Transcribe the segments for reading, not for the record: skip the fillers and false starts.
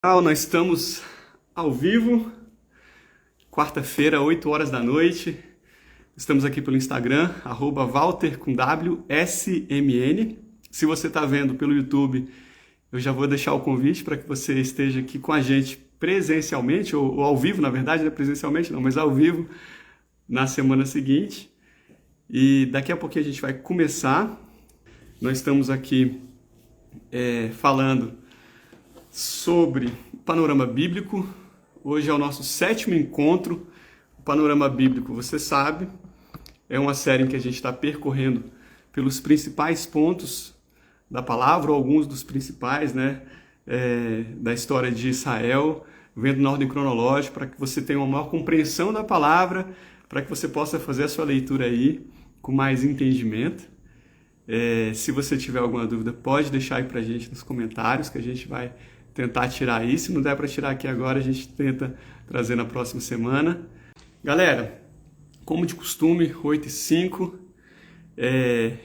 Nós estamos ao vivo, quarta-feira, 8 horas da noite. Estamos aqui pelo Instagram, @walter_smn. Se você está vendo pelo YouTube, eu já vou deixar o convite para que você esteja aqui com a gente presencialmente, ou ao vivo, na verdade, não é presencialmente não, mas ao vivo, na semana seguinte. E daqui a pouquinho a gente vai começar. Nós estamos aqui falando sobre o panorama bíblico. Hoje é o nosso 7º encontro. O panorama bíblico, você sabe, é uma série em que a gente está percorrendo pelos principais pontos da palavra, ou alguns dos principais, da história de Israel, vendo na ordem cronológica, para que você tenha uma maior compreensão da palavra, para que você possa fazer a sua leitura aí com mais entendimento. Se você tiver alguma dúvida, pode deixar aí pra gente nos comentários, que a gente vai tentar tirar aí. Se não der para tirar aqui agora, a gente tenta trazer na próxima semana. Galera, como de costume, 8h05,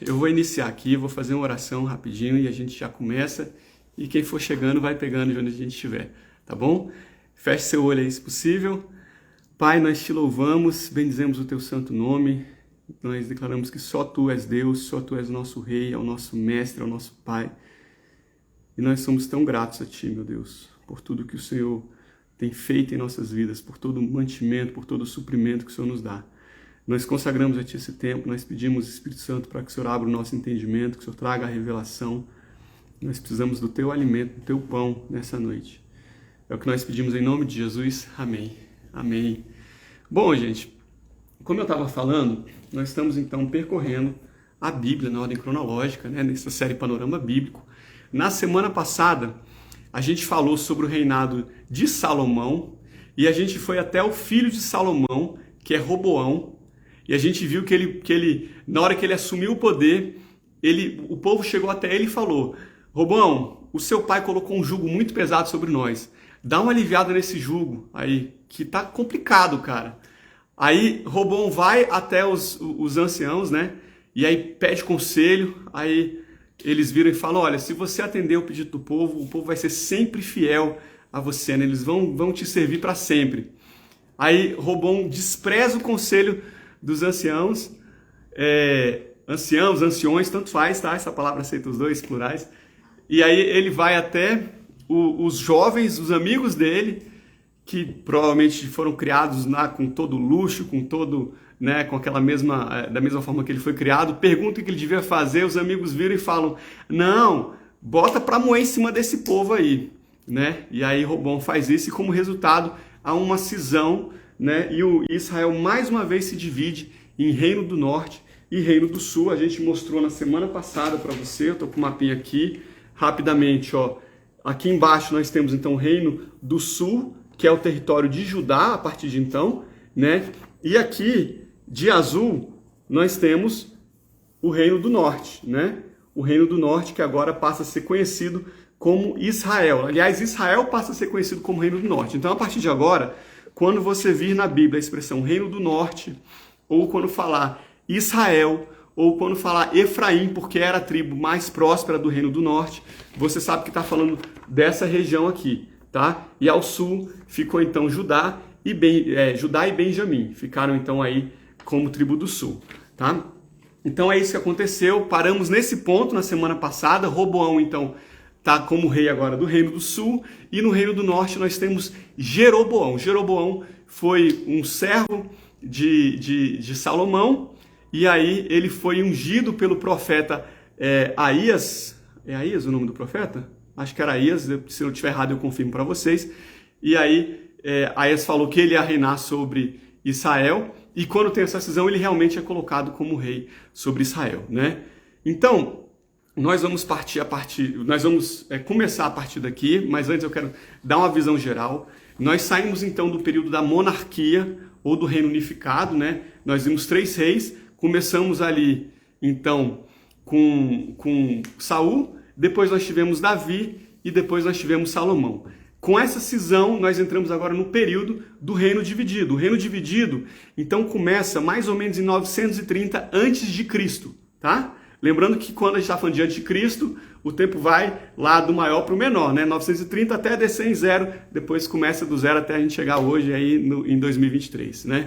eu vou iniciar aqui, vou fazer uma oração rapidinho e a gente já começa. E quem for chegando, vai pegando de onde a gente estiver, tá bom? Feche seu olho aí, se possível. Pai, nós te louvamos, bendizemos o teu santo nome. Nós declaramos que só Tu és Deus, só Tu és o nosso Rei, é o nosso Mestre, é o nosso Pai. E nós somos tão gratos a Ti, meu Deus, por tudo que o Senhor tem feito em nossas vidas, por todo o mantimento, por todo o suprimento que o Senhor nos dá. Nós consagramos a Ti esse tempo, nós pedimos, Espírito Santo, para que o Senhor abra o nosso entendimento, que o Senhor traga a revelação. Nós precisamos do Teu alimento, do Teu pão nessa noite. É o que nós pedimos em nome de Jesus. Amém. Amém. Bom, gente, como eu estava falando, nós estamos então percorrendo a Bíblia na ordem cronológica, nessa série Panorama Bíblico. Na semana passada, a gente falou sobre o reinado de Salomão e a gente foi até o filho de Salomão, que é Roboão, e a gente viu que ele na hora que ele assumiu o poder, o povo chegou até ele e falou: Roboão, o seu pai colocou um jugo muito pesado sobre nós. Dá uma aliviada nesse jugo aí, que tá complicado, cara. Aí Roboão vai até os anciãos, e aí pede conselho, aí eles viram e falam: olha, se você atender o pedido do povo, o povo vai ser sempre fiel a você, eles vão te servir para sempre. Aí Roboão despreza o conselho dos anciãos, anciões, tanto faz, tá? Essa palavra aceita os dois plurais. E aí ele vai até os jovens, os amigos dele, que provavelmente foram criados com todo luxo, com todo, com aquela da mesma forma que ele foi criado, perguntam o que ele devia fazer, os amigos viram e falam: não, bota para moer em cima desse povo aí, E aí Roboão faz isso e como resultado há uma cisão, E o Israel mais uma vez se divide em Reino do Norte e Reino do Sul. A gente mostrou na semana passada para você, eu tô com o mapinha aqui, rapidamente, ó. Aqui embaixo nós temos então o Reino do Sul, que é o território de Judá a partir de então, E aqui, de azul, nós temos o Reino do Norte, O Reino do Norte, que agora passa a ser conhecido como Israel. Aliás, Israel passa a ser conhecido como Reino do Norte. Então, a partir de agora, quando você vir na Bíblia a expressão Reino do Norte, ou quando falar Israel, ou quando falar Efraim, porque era a tribo mais próspera do Reino do Norte, você sabe que está falando dessa região aqui. Tá? E ao sul ficou então Judá e Benjamim, ficaram então aí como tribo do sul, tá? Então é isso que aconteceu, paramos nesse ponto na semana passada. Roboão então tá como rei agora do Reino do Sul, e no Reino do Norte nós temos Jeroboão. Jeroboão foi um servo de Salomão, e aí ele foi ungido pelo profeta Aías. É Aías o nome do profeta? Acho que era Aías, se eu estiver errado eu confirmo para vocês. E aí Aías falou que ele ia reinar sobre Israel, e quando tem essa cisão ele realmente é colocado como rei sobre Israel, Então, nós vamos começar a partir daqui, mas antes eu quero dar uma visão geral. Nós saímos então do período da monarquia, ou do reino unificado, Nós vimos 3 reis, começamos ali então com Saul, depois nós tivemos Davi e depois nós tivemos Salomão. Com essa cisão, nós entramos agora no período do reino dividido. O reino dividido, então, começa mais ou menos em 930 a.C., tá? Lembrando que quando a gente está falando de antes de Cristo, o tempo vai lá do maior para o menor, né? 930 até descer em zero, depois começa do zero até a gente chegar hoje aí em 2023, né?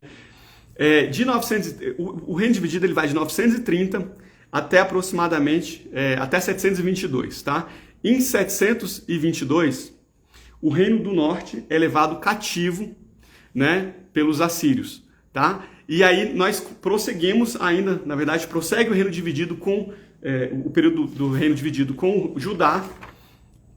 O reino dividido ele vai de 930 até aproximadamente até 722, tá? Em 722, o reino do norte é levado cativo, né, pelos assírios, tá? E aí nós prosseguimos ainda, na verdade, prossegue o reino dividido com o período do reino dividido com Judá,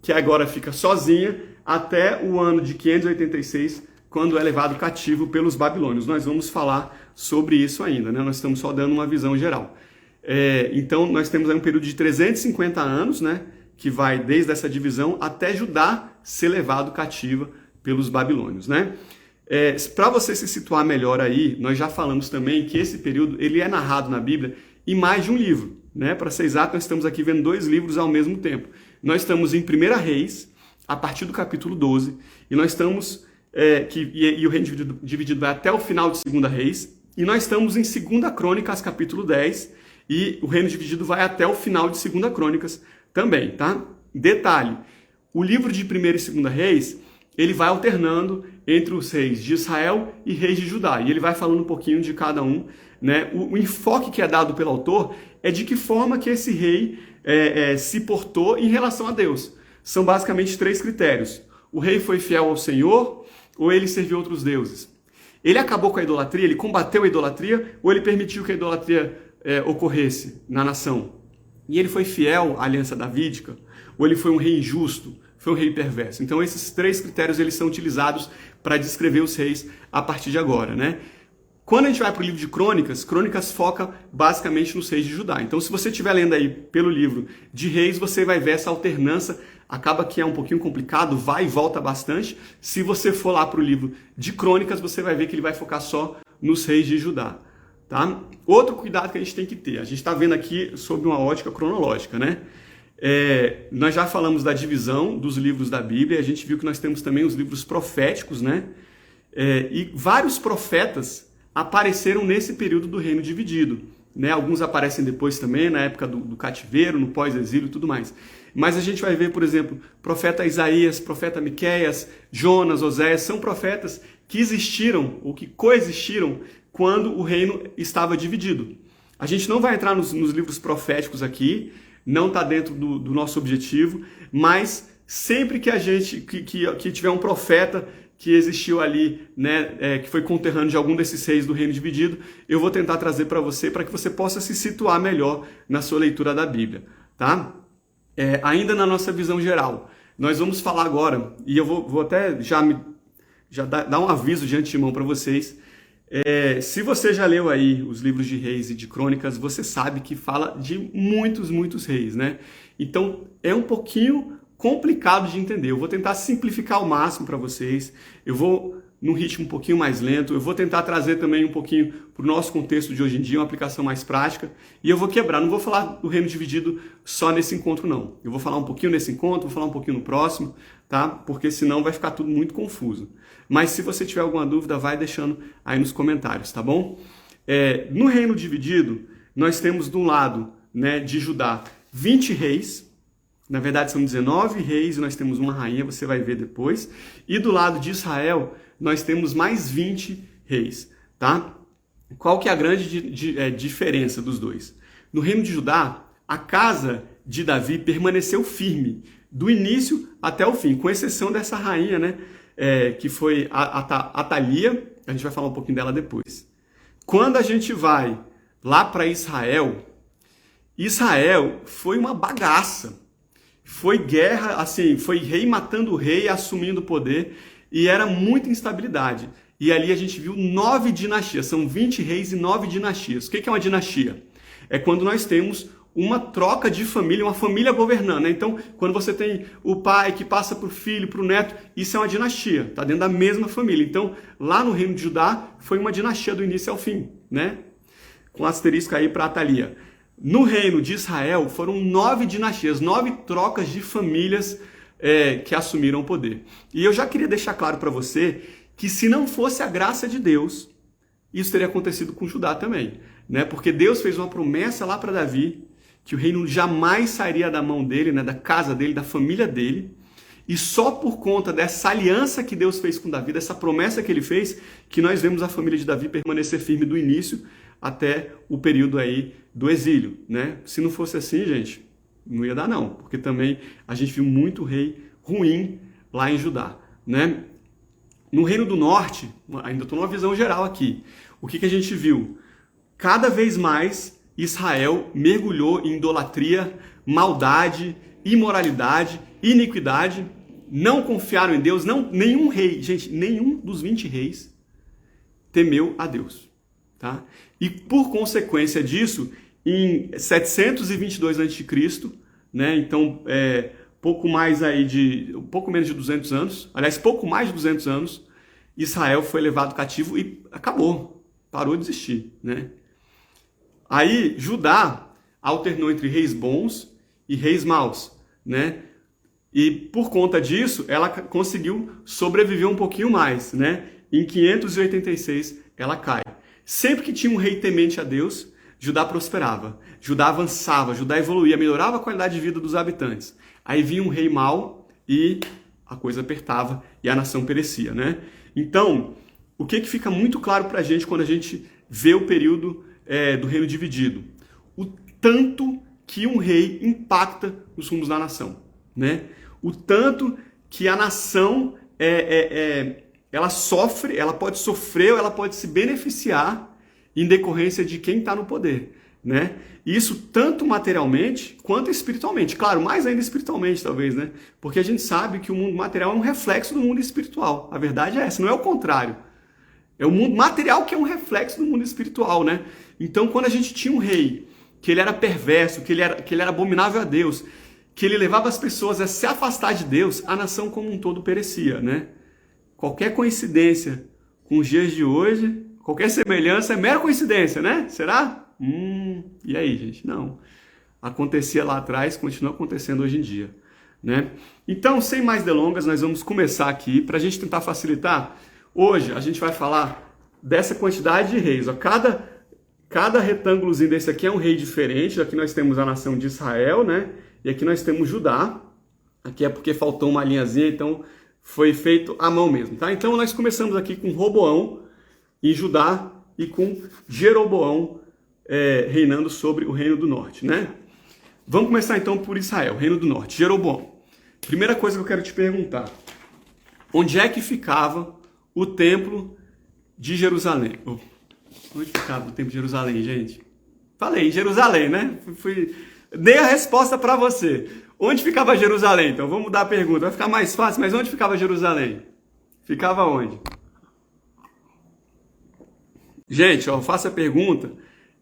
que agora fica sozinha, até o ano de 586, quando é levado cativo pelos babilônios. Nós vamos falar sobre isso ainda, né? Nós estamos só dando uma visão geral. Então, nós temos aí um período de 350 anos, né? Que vai desde essa divisão até Judá ser levado cativa pelos babilônios, né? Para você se situar melhor aí, nós já falamos também que esse período ele é narrado na Bíblia em mais de um livro, né? Para ser exato, nós estamos aqui vendo 2 livros ao mesmo tempo. Nós estamos em 1 Reis, a partir do capítulo 12, e nós estamos e o reino dividido vai até o final de 2 Reis, e nós estamos em 2 Crônicas, capítulo 10, e o reino dividido vai até o final de 2 Crônicas também, tá? Detalhe, o livro de 1 e 2 Reis, ele vai alternando entre os reis de Israel e reis de Judá, e ele vai falando um pouquinho de cada um, né? O enfoque que é dado pelo autor é de que forma que esse rei se portou em relação a Deus. São basicamente 3 critérios. O rei foi fiel ao Senhor ou ele serviu outros deuses? Ele acabou com a idolatria, ele combateu a idolatria ou ele permitiu que a idolatria ocorresse na nação? E ele foi fiel à aliança davídica? Ou ele foi um rei injusto? Foi um rei perverso? Então esses 3 critérios eles são utilizados para descrever os reis a partir de agora, né? Quando a gente vai para o livro de Crônicas, Crônicas foca basicamente nos reis de Judá. Então se você estiver lendo aí pelo livro de reis, você vai ver essa alternância. Acaba que é um pouquinho complicado, vai e volta bastante. Se você for lá para o livro de Crônicas, você vai ver que ele vai focar só nos reis de Judá. Tá? Outro cuidado que a gente tem que ter, a gente está vendo aqui sob uma ótica cronológica, né? Nós já falamos da divisão dos livros da Bíblia, a gente viu que nós temos também os livros proféticos, né? E vários profetas apareceram nesse período do reino dividido, né? Alguns aparecem depois também, na época do cativeiro, no pós-exílio e tudo mais. Mas a gente vai ver, por exemplo, profeta Isaías, profeta Miqueias, Jonas, Oséias, são profetas que existiram ou que coexistiram quando o reino estava dividido. A gente não vai entrar nos livros proféticos aqui, não está dentro do nosso objetivo, mas sempre que a gente que tiver um profeta que existiu ali, né, que foi conterrâneo de algum desses reis do reino dividido, eu vou tentar trazer para que você possa se situar melhor na sua leitura da Bíblia, tá? Ainda na nossa visão geral, nós vamos falar agora, e eu vou até já dar um aviso de antemão para vocês. Se você já leu aí os livros de reis e de crônicas, você sabe que fala de muitos reis, né? Então é um pouquinho complicado de entender. Eu vou tentar simplificar ao máximo para vocês. Eu vou num ritmo um pouquinho mais lento. Eu vou tentar trazer também um pouquinho para o nosso contexto de hoje em dia, uma aplicação mais prática. E eu vou quebrar. Não vou falar do reino dividido só nesse encontro, não. Eu vou falar um pouquinho nesse encontro, vou falar um pouquinho no próximo, tá? Porque senão vai ficar tudo muito confuso. Mas se você tiver alguma dúvida, vai deixando aí nos comentários, tá bom? No reino dividido, nós temos do lado, né, de Judá 20 reis. Na verdade, são 19 reis e nós temos uma rainha, você vai ver depois. E do lado de Israel, nós temos mais 20 reis, tá? Qual que é a grande diferença dos dois? No reino de Judá, a casa de Davi permaneceu firme, do início até o fim, com exceção dessa rainha, né? Que foi a Atalia, a gente vai falar um pouquinho dela depois. Quando a gente vai lá para Israel foi uma bagaça. Foi guerra, assim, foi rei matando o rei, assumindo o poder, e era muita instabilidade. E ali a gente viu 9 dinastias, são 20 reis e 9 dinastias. O que é uma dinastia? É quando nós temos uma troca de família, uma família governando, né? Então, quando você tem o pai que passa para o filho, para o neto, isso é uma dinastia, está dentro da mesma família. Então, lá no reino de Judá, foi uma dinastia do início ao fim, né? Com asterisco aí para Atalia. No reino de Israel, foram 9 dinastias, 9 trocas de famílias que assumiram o poder. E eu já queria deixar claro para você que se não fosse a graça de Deus, isso teria acontecido com Judá também, né? Porque Deus fez uma promessa lá para Davi, que o reino jamais sairia da mão dele, né, da casa dele, da família dele. E só por conta dessa aliança que Deus fez com Davi, dessa promessa que ele fez, que nós vemos a família de Davi permanecer firme do início até o período aí do exílio, né? Se não fosse assim, gente, não ia dar não, porque também a gente viu muito rei ruim lá em Judá, né? No Reino do Norte, ainda estou numa visão geral aqui, o que a gente viu? Cada vez mais Israel mergulhou em idolatria, maldade, imoralidade, iniquidade, não confiaram em Deus, nenhum rei, gente, nenhum dos 20 reis temeu a Deus, tá? E por consequência disso, em 722 a.C., né, então pouco menos de 200 anos, aliás, pouco mais de 200 anos, Israel foi levado cativo e acabou, parou de existir, né? Aí Judá alternou entre reis bons e reis maus, né? E por conta disso, ela conseguiu sobreviver um pouquinho mais, né? Em 586 ela cai. Sempre que tinha um rei temente a Deus, Judá prosperava, Judá avançava, Judá evoluía, melhorava a qualidade de vida dos habitantes. Aí vinha um rei mau e a coisa apertava e a nação perecia, né? Então, o que fica muito claro para a gente quando a gente vê o período do reino dividido? O tanto que um rei impacta os rumos da nação, né? O tanto que a nação ela sofre, ela pode sofrer ou ela pode se beneficiar em decorrência de quem está no poder, né? Isso tanto materialmente quanto espiritualmente. Claro, mais ainda espiritualmente, talvez, né? Porque a gente sabe que o mundo material é um reflexo do mundo espiritual. A verdade é essa, não é o contrário. É o mundo material que é um reflexo do mundo espiritual, né? Então, quando a gente tinha um rei, que ele era perverso, que ele era abominável a Deus, que ele levava as pessoas a se afastar de Deus, a nação como um todo perecia, né? Qualquer coincidência com os dias de hoje, qualquer semelhança é mera coincidência, né? Será? E aí, gente? Não. Acontecia lá atrás, continua acontecendo hoje em dia, né? Então, sem mais delongas, nós vamos começar aqui, para a gente tentar facilitar. Hoje, a gente vai falar dessa quantidade de reis. Ó, cada retângulozinho desse aqui é um rei diferente. Aqui nós temos a nação de Israel, né? E aqui nós temos Judá. Aqui é porque faltou uma linhazinha, então foi feito à mão mesmo, tá? Então nós começamos aqui com Roboão em Judá e com Jeroboão reinando sobre o Reino do Norte, né? Vamos começar então por Israel, Reino do Norte, Jeroboão. Primeira coisa que eu quero te perguntar: onde é que ficava o templo de Jerusalém? Onde ficava o templo de Jerusalém, gente? Falei, Jerusalém, né? Dei a resposta para você. Onde ficava Jerusalém? Então vamos mudar a pergunta. Vai ficar mais fácil, mas onde ficava Jerusalém? Ficava onde? Gente, ó, faça a pergunta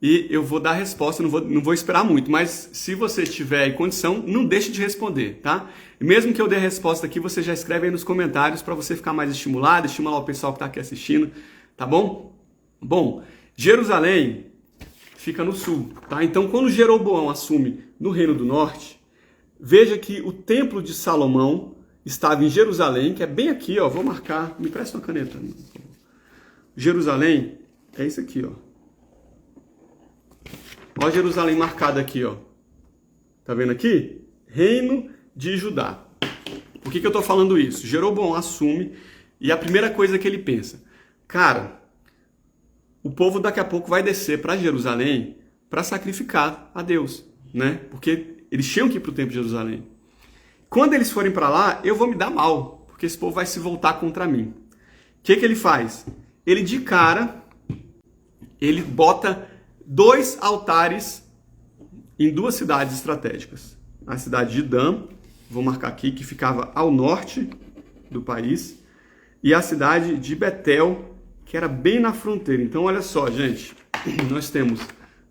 e eu vou dar a resposta, não vou esperar muito, mas se você tiver em condição, não deixe de responder, tá? E mesmo que eu dê a resposta aqui, você já escreve aí nos comentários para você ficar mais estimulado, estimular o pessoal que está aqui assistindo, tá bom? Bom, Jerusalém fica no sul, tá? Então, quando Jeroboão assume no Reino do Norte, veja que o Templo de Salomão estava em Jerusalém, que é bem aqui, ó, vou marcar, me presta uma caneta. Jerusalém é isso aqui, ó. Ó Jerusalém marcada aqui, ó. Tá vendo aqui? Reino de Judá. Por que eu tô falando isso? Jeroboão assume e a primeira coisa que ele pensa: cara, o povo daqui a pouco vai descer para Jerusalém para sacrificar a Deus, né? Porque eles tinham que ir para o templo de Jerusalém. Quando eles forem para lá, eu vou me dar mal, porque esse povo vai se voltar contra mim. O que ele faz? Ele de cara, ele bota 2 altares em 2 cidades estratégicas. A cidade de Dan, vou marcar aqui, que ficava ao norte do país, e a cidade de Betel, que era bem na fronteira. Então, olha só, gente, nós temos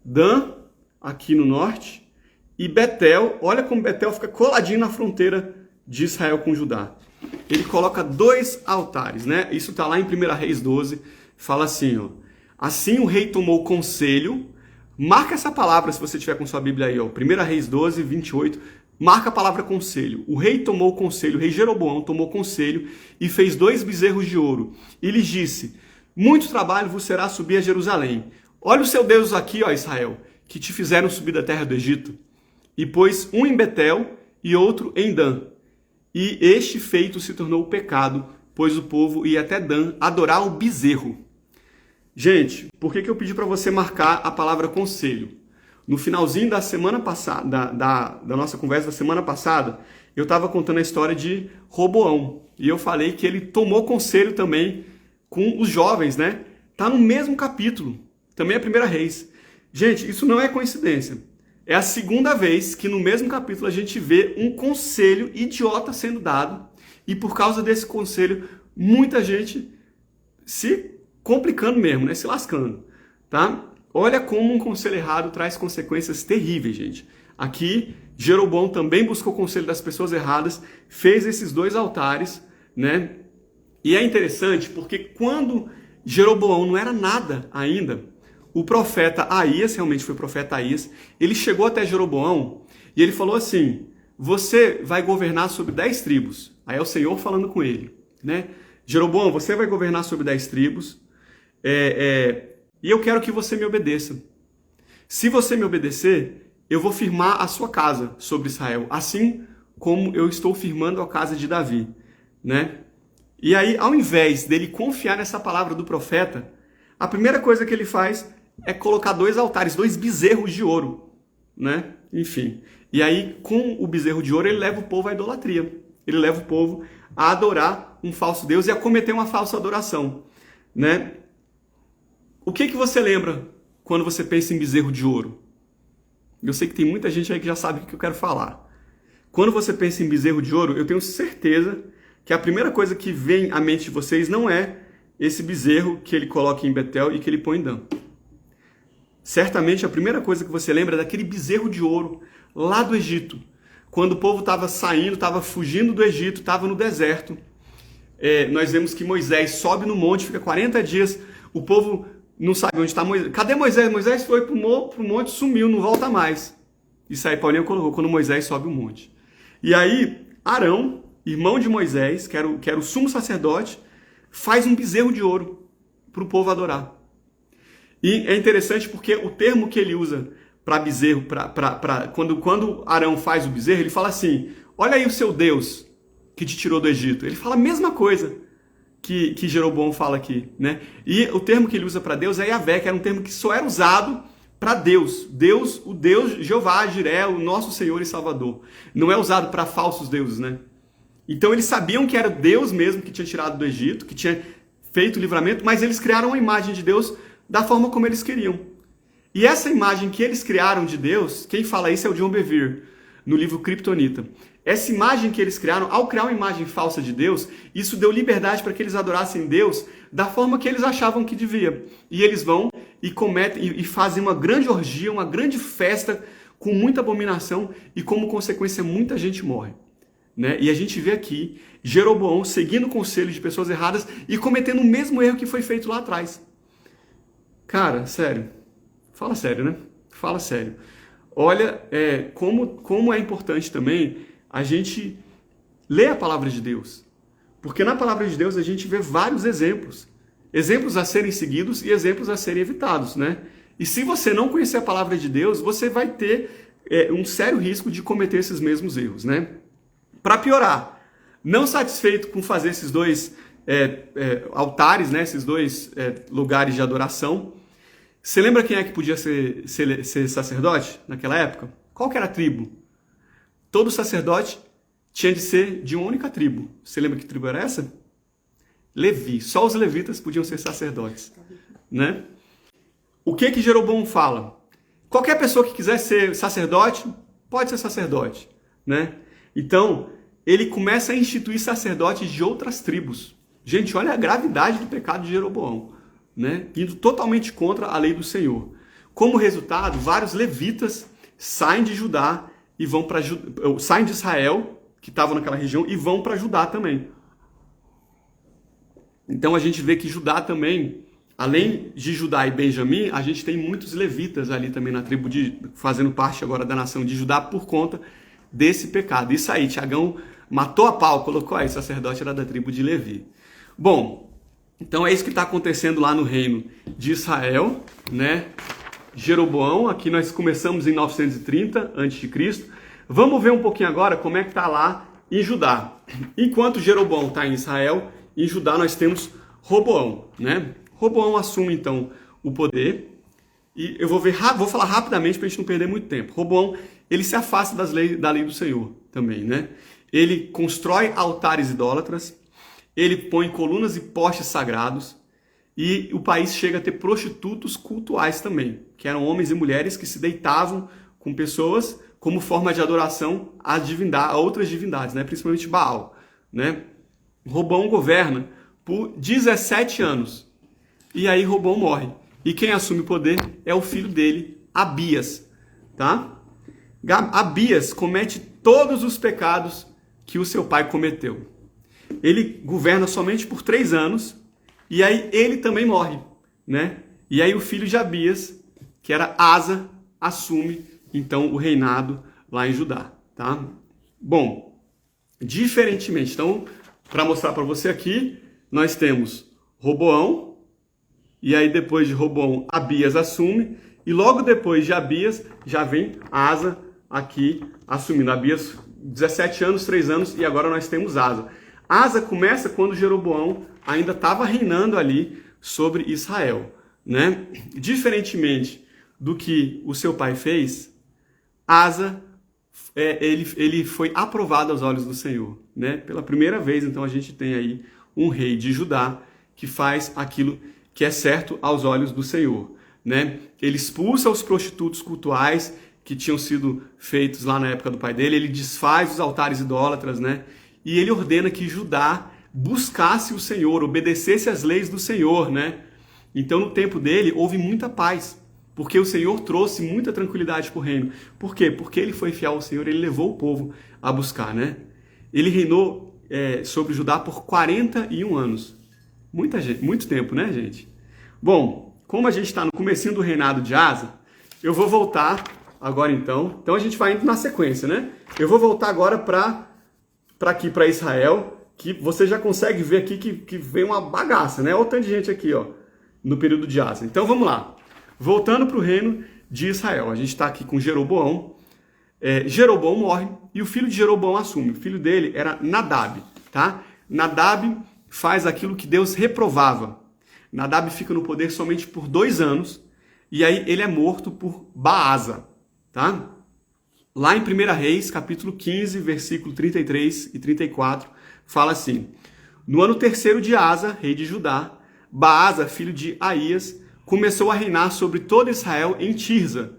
Dan aqui no norte e Betel. Olha como Betel fica coladinho na fronteira de Israel com Judá. Ele coloca 2 altares, né? Isso está lá em 1 Reis 12, fala assim, ó: assim o rei tomou conselho. Marca essa palavra se você tiver com sua Bíblia aí, ó. 1 Reis 12, 28. Marca a palavra conselho. O rei tomou conselho, o rei Jeroboão tomou conselho e fez 2 bezerros de ouro. E lhes disse: muito trabalho vos será subir a Jerusalém. Olha o seu Deus aqui, ó Israel, que te fizeram subir da terra do Egito. e pôs um em Betel e outro em Dan. E este feito se tornou pecado, pois o povo ia até Dan adorar o bezerro. Gente, por que eu pedi para você marcar a palavra conselho? No finalzinho da semana passada, da nossa conversa da semana passada, eu estava contando a história de Roboão. E eu falei que ele tomou conselho também com os jovens, né? Tá no mesmo capítulo, também é 1 Reis. Gente, isso não é coincidência. É a segunda vez que no mesmo capítulo a gente vê um conselho idiota sendo dado. E por causa desse conselho, muita gente se complicando mesmo, né? Se lascando, tá? Olha como um conselho errado traz consequências terríveis, gente. Aqui, Jeroboão também buscou o conselho das pessoas erradas, fez esses 2 altares, né? E é interessante porque quando Jeroboão não era nada ainda, o profeta Aías, realmente foi o profeta Aías, ele chegou até Jeroboão e ele falou assim: você vai governar sobre 10 tribos. Aí é o Senhor falando com ele, né? Jeroboão, você vai governar sobre 10 tribos e eu quero que você me obedeça. Se você me obedecer, eu vou firmar a sua casa sobre Israel, assim como eu estou firmando a casa de Davi, né? E aí, ao invés dele confiar nessa palavra do profeta, a primeira coisa que ele faz é colocar 2 altares, 2 bezerros de ouro, né? Enfim. E aí, com o bezerro de ouro, ele leva o povo à idolatria. Ele leva o povo a adorar um falso Deus e a cometer uma falsa adoração, né? O que você lembra quando você pensa em bezerro de ouro? Eu sei que tem muita gente aí que já sabe o que eu quero falar. Quando você pensa em bezerro de ouro, eu tenho certeza que a primeira coisa que vem à mente de vocês não é esse bezerro que ele coloca em Betel e que ele põe em Dan. Certamente a primeira coisa que você lembra é daquele bezerro de ouro lá do Egito. Quando o povo estava saindo, estava fugindo do Egito, estava no deserto. Nós vemos que Moisés sobe no monte, fica 40 dias, o povo não sabe onde está Moisés. Cadê Moisés? Moisés foi para o monte, sumiu, não volta mais. Isso aí Paulinho colocou quando Moisés sobe o monte. E aí Arão, irmão de Moisés, que era o sumo sacerdote, faz um bezerro de ouro para o povo adorar. E é interessante porque o termo que ele usa para bezerro, quando Arão faz o bezerro, ele fala assim: olha aí o seu Deus que te tirou do Egito. Ele fala a mesma coisa que Jeroboão fala aqui, né? E o termo que ele usa para Deus é Yahvé, que era um termo que só era usado para Deus. Deus, o Deus Jeová, Jiré, o nosso Senhor e Salvador. Não é usado para falsos deuses, né? Então eles sabiam que era Deus mesmo que tinha tirado do Egito, que tinha feito o livramento, mas eles criaram uma imagem de Deus da forma como eles queriam. E essa imagem que eles criaram de Deus, quem fala isso é o John Bevere, no livro Kryptonita. Essa imagem que eles criaram, ao criar uma imagem falsa de Deus, isso deu liberdade para que eles adorassem Deus da forma que eles achavam que devia. E eles vão e cometem e fazem uma grande orgia, uma grande festa com muita abominação e como consequência muita gente morre, né? E a gente vê aqui Jeroboão seguindo o conselho de pessoas erradas e cometendo o mesmo erro que foi feito lá atrás. Cara, sério. Fala sério, né? Fala sério. Olha como é importante também a gente ler a palavra de Deus. Porque na palavra de Deus a gente vê vários exemplos. Exemplos a serem seguidos e exemplos a serem evitados, né? E se você não conhecer a palavra de Deus, você vai ter um sério risco de cometer esses mesmos erros, né? Para piorar, não satisfeito com fazer esses 2 altares, né? Esses 2 lugares de adoração, você lembra quem é que podia ser sacerdote naquela época? Qual que era a tribo? Todo sacerdote tinha de ser de uma única tribo. Você lembra que tribo era essa? Levi. Só os levitas podiam ser sacerdotes, né? O que Jeroboão fala? Qualquer pessoa que quiser ser sacerdote, pode ser sacerdote, né? Então, ele começa a instituir sacerdotes de outras tribos. Gente, olha a gravidade do pecado de Jeroboão, né? Indo totalmente contra a lei do Senhor. Como resultado, vários levitas saem de Judá e vão saem de Israel, que estavam naquela região, e vão para Judá também. Então a gente vê que Judá também, além de Judá e Benjamim, a gente tem muitos levitas ali também na tribo, fazendo parte agora da nação de Judá por conta desse pecado. Isso aí, Tiagão matou a pau, colocou aí, sacerdote era da tribo de Levi. Bom, então é isso que está acontecendo lá no reino de Israel, né? Jeroboão. Aqui nós começamos em 930 a.C. Vamos ver um pouquinho agora como é que está lá em Judá. Enquanto Jeroboão está em Israel, em Judá nós temos Roboão, né? Roboão assume então o poder. E eu vou falar rapidamente para a gente não perder muito tempo. Roboão, ele se afasta da lei do Senhor também, né? Ele constrói altares idólatras, ele põe colunas e postes sagrados, e o país chega a ter prostitutos cultuais também, que eram homens e mulheres que se deitavam com pessoas como forma de adoração a outras divindades, né? Principalmente Baal, né? Roboão governa por 17 anos, e aí Roboão morre. E quem assume o poder é o filho dele, Abias, tá? Abias comete todos os pecados que o seu pai cometeu. Ele governa somente por 3 anos, e aí ele também morre, né? E aí o filho de Abias, que era Asa, assume então o reinado lá em Judá, tá? Bom, diferentemente, então, para mostrar para você aqui, nós temos Roboão. E aí depois de Roboão, Abias assume. E logo depois de Abias, já vem Asa aqui assumindo. Abias, 17 anos, 3 anos, e agora nós temos Asa. Asa começa quando Jeroboão ainda estava reinando ali sobre Israel, né? Diferentemente do que o seu pai fez, Asa, ele foi aprovado aos olhos do Senhor, né? Pela primeira vez, então, a gente tem aí um rei de Judá que faz aquilo que é certo aos olhos do Senhor, né? Ele expulsa os prostitutos cultuais que tinham sido feitos lá na época do pai dele, ele desfaz os altares idólatras, né? E ele ordena que Judá buscasse o Senhor, obedecesse às leis do Senhor, né? Então, no tempo dele, houve muita paz, porque o Senhor trouxe muita tranquilidade para o reino. Por quê? Porque ele foi fiel ao Senhor, ele levou o povo a buscar, né? Ele reinou sobre Judá por 41 anos. Muita gente, muito tempo, né, gente? Bom, como a gente está no comecinho do reinado de Asa, eu vou voltar agora então. Então a gente vai indo na sequência, né? Eu vou voltar agora para aqui, para Israel, que você já consegue ver aqui que vem uma bagaça, né? Olha o tanto de gente aqui, ó, no período de Asa. Então vamos lá. Voltando para o reino de Israel. A gente está aqui com Jeroboão. Jeroboão morre e o filho de Jeroboão assume. O filho dele era Nadab, tá? Nadab faz aquilo que Deus reprovava. Nadab fica no poder somente por 2 anos, e aí ele é morto por Baasa, tá? Lá em 1 Reis, capítulo 15, versículo 33 e 34, fala assim: no ano 3º de Asa, rei de Judá, Baasa, filho de Aías, começou a reinar sobre todo Israel em Tirza,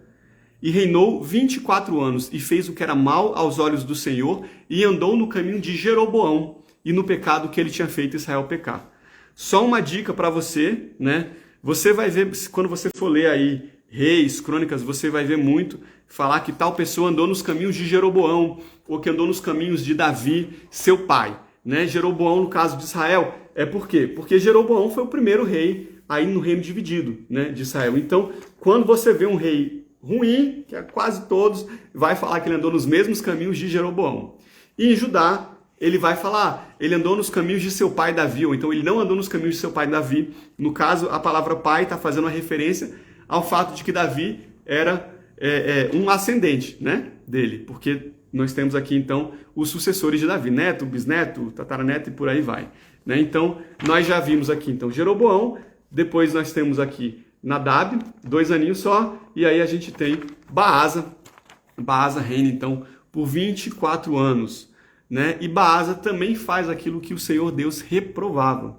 e reinou 24 anos, e fez o que era mal aos olhos do Senhor, e andou no caminho de Jeroboão, e no pecado que ele tinha feito Israel pecar. Só uma dica para você, né? Você vai ver, quando você for ler aí Reis, Crônicas, você vai ver muito falar que tal pessoa andou nos caminhos de Jeroboão, ou que andou nos caminhos de Davi, seu pai, né? Jeroboão, no caso de Israel, por quê? Porque Jeroboão foi o primeiro rei aí no reino dividido, né, de Israel. Então, quando você vê um rei ruim, que é quase todos, vai falar que ele andou nos mesmos caminhos de Jeroboão. E em Judá, ele vai falar, ele andou nos caminhos de seu pai Davi, ou então ele não andou nos caminhos de seu pai Davi. No caso, a palavra pai está fazendo uma referência ao fato de que Davi era um ascendente, né, dele, porque nós temos aqui, então, os sucessores de Davi, neto, bisneto, tataraneto e por aí vai, né? Então, nós já vimos aqui, então, Jeroboão, depois nós temos aqui Nadab, 2 aninhos só, e aí a gente tem Baasa. Baasa reina, então, por 24 anos, né? E Baasa também faz aquilo que o Senhor Deus reprovava.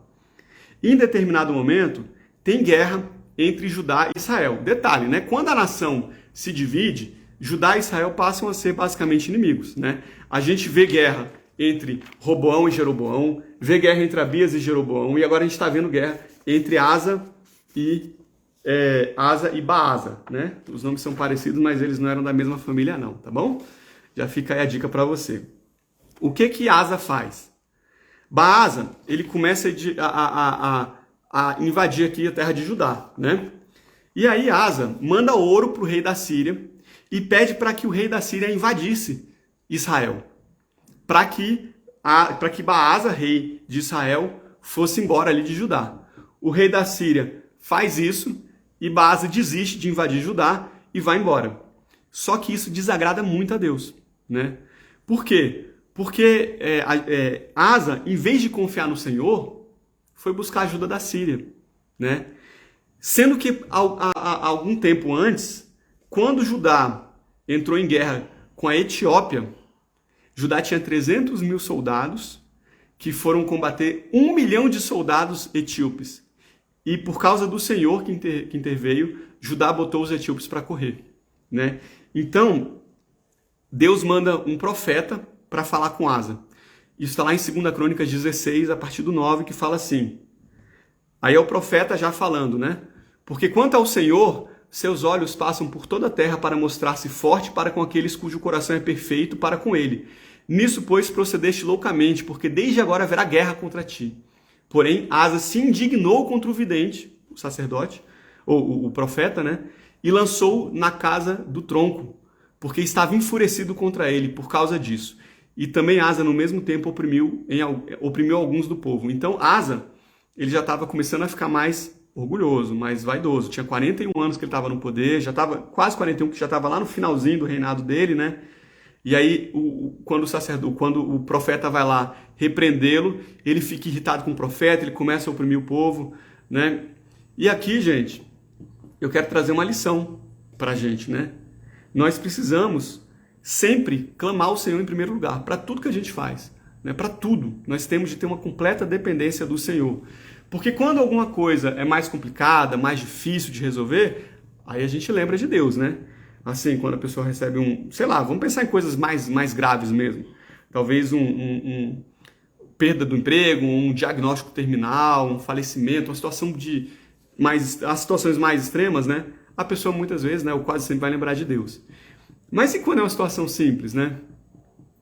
Em determinado momento, tem guerra entre Judá e Israel. Detalhe, né? Quando a nação se divide, Judá e Israel passam a ser basicamente inimigos, né? A gente vê guerra entre Roboão e Jeroboão, vê guerra entre Abias e Jeroboão, e agora a gente está vendo guerra entre Asa e Baasa, né? Os nomes são parecidos, mas eles não eram da mesma família não, tá bom? Já fica aí a dica para você. O que Asa faz? Baasa, ele começa a invadir aqui a terra de Judá, né? E aí Asa manda ouro para o rei da Síria e pede para que o rei da Síria invadisse Israel, para que Baasa, rei de Israel, fosse embora ali de Judá. O rei da Síria faz isso e Baasa desiste de invadir Judá e vai embora. Só que isso desagrada muito a Deus, né? Por quê? Porque Asa, em vez de confiar no Senhor, foi buscar ajuda da Síria, né? Sendo que há algum tempo antes, quando Judá entrou em guerra com a Etiópia, Judá tinha 300 mil soldados que foram combater 1 milhão de soldados etíopes. E por causa do Senhor que interveio, Judá botou os etíopes para correr, né? Então, Deus manda um profeta para falar com Asa. Isso está lá em 2 Crônicas 16, a partir do 9, que fala assim. Aí é o profeta já falando, né? Porque quanto ao Senhor, seus olhos passam por toda a terra para mostrar-se forte para com aqueles cujo coração é perfeito para com ele. Nisso, pois, procedeste loucamente, porque desde agora haverá guerra contra ti. Porém, Asa se indignou contra o vidente, o sacerdote, ou o profeta, né? E lançou na casa do tronco, porque estava enfurecido contra ele por causa disso. E também Asa, no mesmo tempo, oprimiu alguns do povo. Então, Asa, ele já estava começando a ficar mais orgulhoso, mais vaidoso. Tinha 41 anos que ele estava no poder, já estava quase 41, que já estava lá no finalzinho do reinado dele, né? E aí, quando o profeta vai lá repreendê-lo, ele fica irritado com o profeta, ele começa a oprimir o povo, né? E aqui, gente, eu quero trazer uma lição para a gente, né? Nós precisamos sempre clamar ao Senhor em primeiro lugar, para tudo que a gente faz, né? Para tudo. Nós temos de ter uma completa dependência do Senhor. Porque quando alguma coisa é mais complicada, mais difícil de resolver, aí a gente lembra de Deus, né? Assim, quando a pessoa recebe sei lá, vamos pensar em coisas mais graves mesmo. Talvez perda do emprego, um diagnóstico terminal, um falecimento, uma situação as situações mais extremas, né? A pessoa muitas vezes, né, ou quase sempre vai lembrar de Deus. Mas e quando é uma situação simples, né?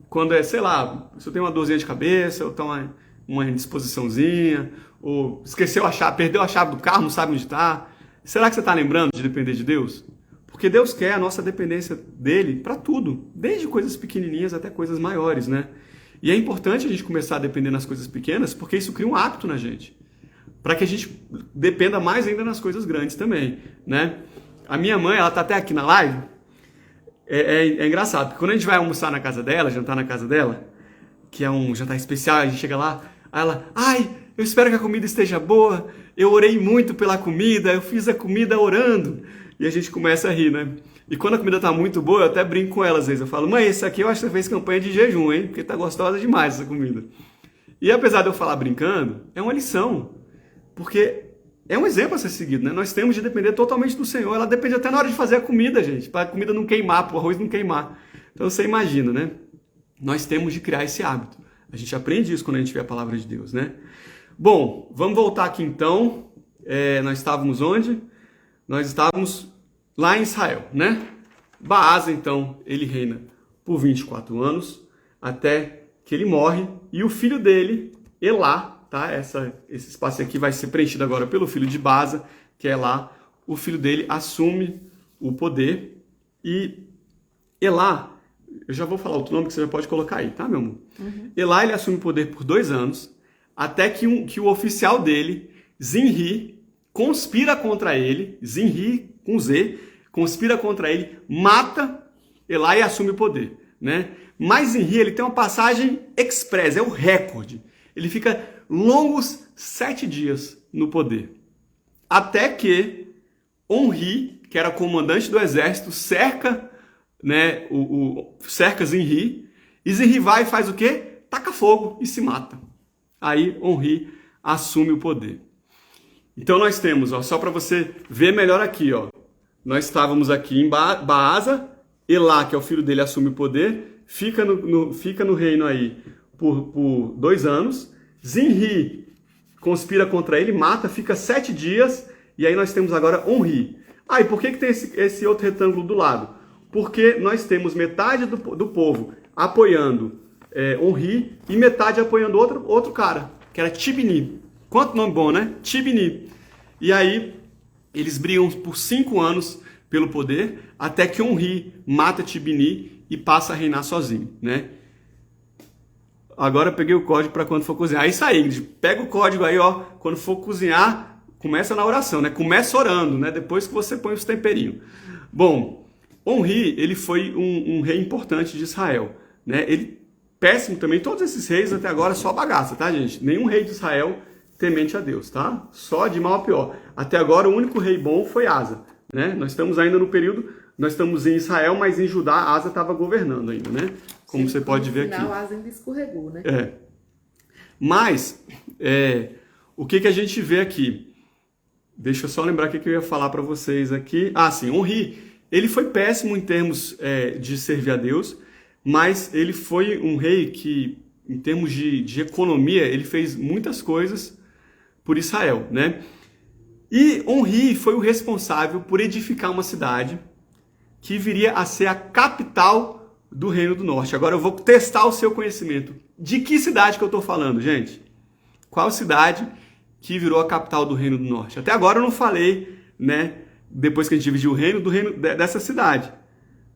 Quando sei lá, se eu tenho uma dorzinha de cabeça, ou tá uma indisposiçãozinha, ou esqueceu a chave, perdeu a chave do carro, não sabe onde está. Será que você está lembrando de depender de Deus? Porque Deus quer a nossa dependência dele para tudo, desde coisas pequenininhas até coisas maiores, né? E é importante a gente começar a depender nas coisas pequenas, porque isso cria um hábito na gente, para que a gente dependa mais ainda nas coisas grandes também, né? A minha mãe, ela tá até aqui na live, é engraçado, porque quando a gente vai almoçar na casa dela, jantar na casa dela, que é um jantar especial, a gente chega lá, aí ela, eu espero que a comida esteja boa, eu orei muito pela comida, eu fiz a comida orando, e a gente começa a rir, né? E quando a comida tá muito boa, eu até brinco com ela às vezes, eu falo, mãe, esse aqui eu acho que você fez campanha de jejum, hein? Porque tá gostosa demais essa comida. E apesar de eu falar brincando, é uma lição, porque é um exemplo a ser seguido, né? Nós temos de depender totalmente do Senhor. Ela depende até na hora de fazer a comida, gente, para a comida não queimar, para o arroz não queimar. Então você imagina, né? Nós temos de criar esse hábito. A gente aprende isso quando a gente vê a palavra de Deus, né? Bom, vamos voltar aqui então. Nós estávamos onde? Nós estávamos lá em Israel, né? Baasa, então, ele reina por 24 anos, até que ele morre, e o filho dele, Elá, tá? Esse espaço aqui vai ser preenchido agora pelo filho de Baasa, que é Elá. O filho dele assume o poder, e Elá, eu já vou falar outro nome que você já pode colocar aí, tá, meu amor? Uhum. Elá, ele assume o poder por 2 anos, até que o oficial dele, Zinri, conspira contra ele, Zinri com Z, conspira contra ele, mata Elá e assume o poder, né? Mas Zinri, ele tem uma passagem express, é o recorde. Ele fica longos 7 dias no poder. Até que Onri, que era comandante do exército, cerca, né, cerca Zinri, e Zinri vai e faz o quê? Taca fogo e se mata. Aí Onri assume o poder. Então nós temos, ó, só para você ver melhor aqui, ó, nós estávamos aqui em Baasa, Elá, que é o filho dele, assume o poder, fica no reino aí por 2 anos, Zinri conspira contra ele, mata, fica 7 dias, e aí nós temos agora Onri. E por que tem esse outro retângulo do lado? Porque nós temos metade do povo apoiando Onri e metade apoiando outro cara, que era Tibni. Quanto nome bom, né? Tibni. E aí eles brigam por 5 anos pelo poder, até que Onri mata Tibni e passa a reinar sozinho, né? Agora eu peguei o código para quando for cozinhar. É isso aí, pega o código aí, ó. Quando for cozinhar, Começa na oração, né? Começa orando, né? Depois que você põe os temperinhos. Bom, Omri, ele foi um rei importante de Israel, né? Ele, péssimo também, todos esses reis até agora só bagaça, tá, gente? Nenhum rei de Israel temente a Deus, tá? Só de mal a pior. Até agora o único rei bom foi Asa, né? Nós estamos ainda no período, nós estamos em Israel, mas em Judá Asa estava governando ainda, né? Como você pode ver aqui. No final, Asa ainda escorregou, né? Mas, o que a gente vê aqui? Deixa eu só lembrar o que eu ia falar para vocês aqui. Ah, sim, Omri, ele foi péssimo em termos de servir a Deus, mas ele foi um rei que, em termos de economia, ele fez muitas coisas por Israel, né? E Omri foi o responsável por edificar uma cidade que viria a ser a capital do Reino do Norte. Agora eu vou testar o seu conhecimento. De que cidade que eu estou falando, gente? Qual cidade que virou a capital do Reino do Norte? Até agora eu não falei, né? Depois que a gente dividiu o reino, dessa cidade.